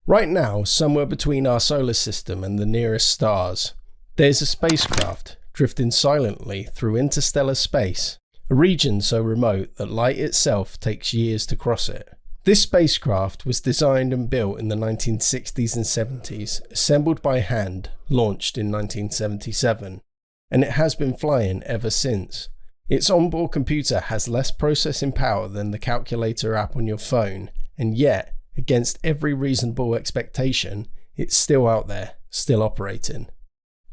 Right now, somewhere between our solar system and the nearest stars, there's a spacecraft drifting silently through interstellar space, a region so remote that light itself takes years to cross it. This spacecraft was designed and built in the 1960s and 70s, assembled by hand, launched in 1977, and it has been flying ever since. Its onboard computer has less processing power than the calculator app on your phone, and yet, against every reasonable expectation, it's still out there, still operating.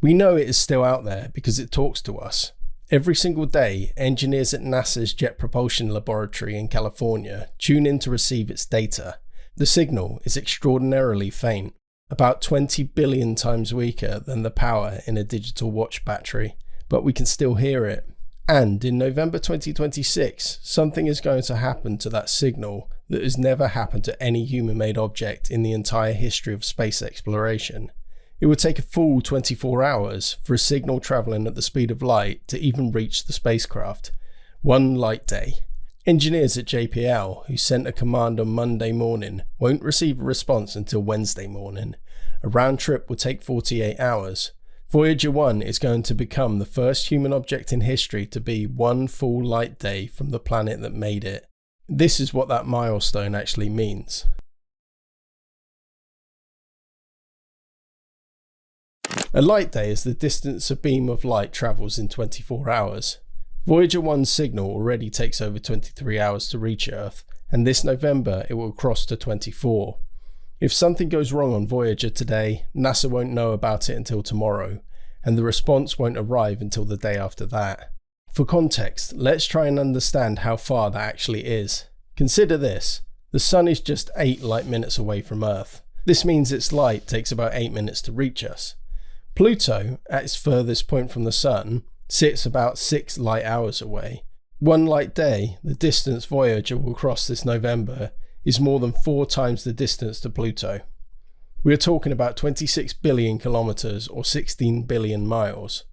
We know it is still out there because it talks to us. Every single day, engineers at NASA's Jet Propulsion Laboratory in California tune in to receive its data. The signal is extraordinarily faint, about 20 billion times weaker than the power in a digital watch battery, but we can still hear it. And in November 2026, something is going to happen to that signal that has never happened to any human-made object in the entire history of space exploration. It would take a full 24 hours for a signal travelling at the speed of light to even reach the spacecraft. One light day. Engineers at JPL, who sent a command on Monday morning, won't receive a response until Wednesday morning. A round trip will take 48 hours. Voyager 1 is going to become the first human object in history to be one full light day from the planet that made it. This is what that milestone actually means. A light day is the distance a beam of light travels in 24 hours. Voyager 1's signal already takes over 23 hours to reach Earth, and this November it will cross to 24. If something goes wrong on Voyager today, NASA won't know about it until tomorrow, and the response won't arrive until the day after that. For context, let's try and understand how far that actually is. Consider this. The Sun is just 8 light minutes away from Earth. This means its light takes about 8 minutes to reach us. Pluto, at its furthest point from the Sun, sits about 6 light hours away. One light day, the distance Voyager will cross this November, is more than 4 times the distance to Pluto. We are talking about 26 billion kilometers or 16 billion miles.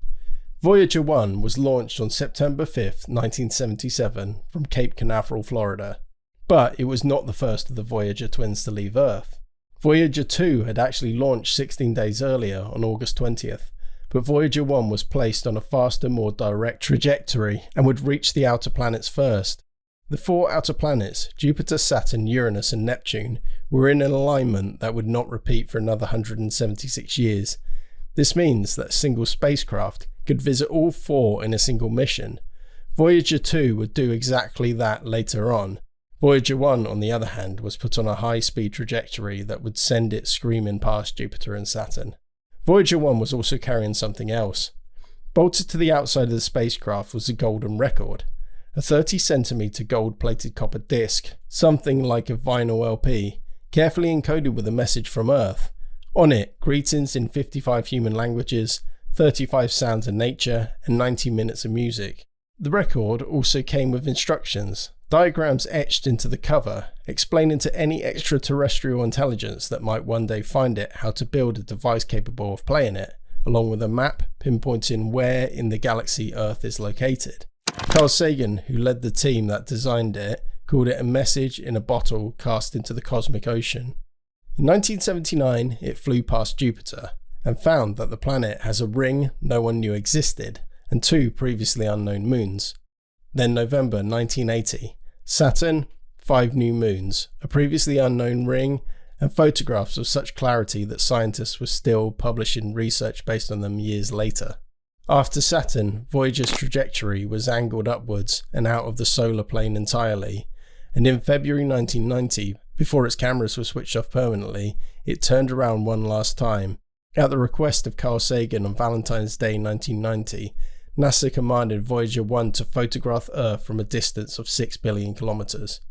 Voyager 1 was launched on September 5th, 1977 from Cape Canaveral, Florida. But it was not the first of the Voyager twins to leave Earth. Voyager 2 had actually launched 16 days earlier on August 20th, but Voyager 1 was placed on a faster, more direct trajectory and would reach the outer planets first. The 4 outer planets, Jupiter, Saturn, Uranus and Neptune, were in an alignment that would not repeat for another 176 years. This means that a single spacecraft could visit all 4 in a single mission. Voyager 2 would do exactly that later on. Voyager 1, on the other hand, was put on a high-speed trajectory that would send it screaming past Jupiter and Saturn. Voyager 1 was also carrying something else. Bolted to the outside of the spacecraft was a golden record, a 30cm gold-plated copper disc, something like a vinyl LP, carefully encoded with a message from Earth. On it, greetings in 55 human languages, 35 sounds of nature, and 90 minutes of music. The record also came with instructions, diagrams etched into the cover, explaining to any extraterrestrial intelligence that might one day find it how to build a device capable of playing it, along with a map pinpointing where in the galaxy Earth is located. Carl Sagan, who led the team that designed it, called it a message in a bottle cast into the cosmic ocean. In 1979, it flew past Jupiter and found that the planet has a ring no one knew existed and 2 previously unknown moons. Then November 1980, Saturn, 5 new moons, a previously unknown ring, and photographs of such clarity that scientists were still publishing research based on them years later. After Saturn, Voyager's trajectory was angled upwards and out of the solar plane entirely, and in February 1990, before its cameras were switched off permanently, it turned around one last time. At the request of Carl Sagan on Valentine's Day 1990, NASA commanded Voyager 1 to photograph Earth from a distance of 6 billion kilometers.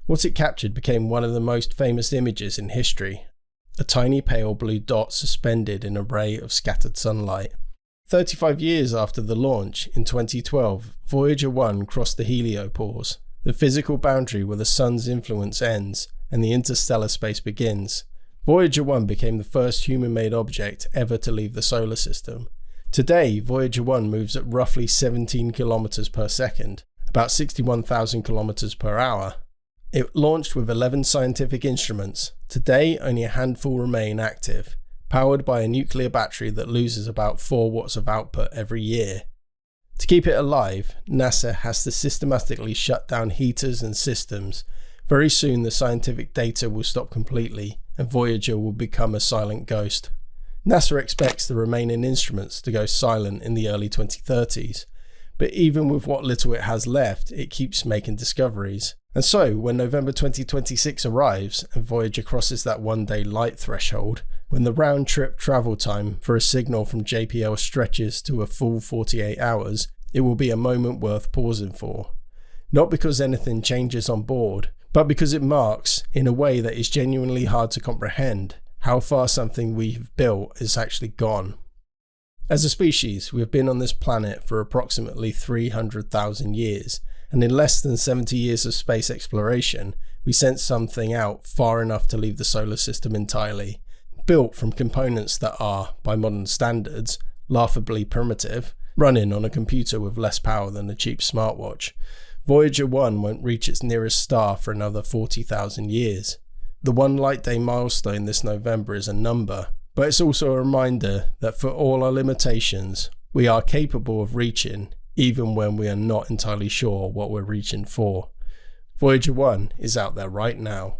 What it captured became one of the most famous images in history, a tiny pale blue dot suspended in a ray of scattered sunlight. 35 years after the launch, in 2012, Voyager 1 crossed the heliopause, the physical boundary where the sun's influence ends and the interstellar space begins. Voyager 1 became the first human-made object ever to leave the solar system. Today, Voyager 1 moves at roughly 17 kilometers per second, about 61,000 kilometers per hour. It launched with 11 scientific instruments. Today, only a handful remain active, powered by a nuclear battery that loses about 4 watts of output every year. To keep it alive, NASA has to systematically shut down heaters and systems. Very soon the scientific data will stop completely and Voyager will become a silent ghost. NASA expects the remaining instruments to go silent in the early 2030s, but even with what little it has left, it keeps making discoveries. And so, when November 2026 arrives and Voyager crosses that one-day light threshold, when the round-trip travel time for a signal from JPL stretches to a full 48 hours, it will be a moment worth pausing for. Not because anything changes on board, but because it marks, in a way that is genuinely hard to comprehend, how far something we've built is actually gone. As a species, we have been on this planet for approximately 300,000 years, and in less than 70 years of space exploration, we sent something out far enough to leave the solar system entirely. Built from components that are, by modern standards, laughably primitive, running on a computer with less power than a cheap smartwatch, Voyager 1 won't reach its nearest star for another 40,000 years. The one light day milestone this November is a number, but it's also a reminder that for all our limitations, we are capable of reaching, even when we are not entirely sure what we're reaching for. Voyager 1 is out there right now.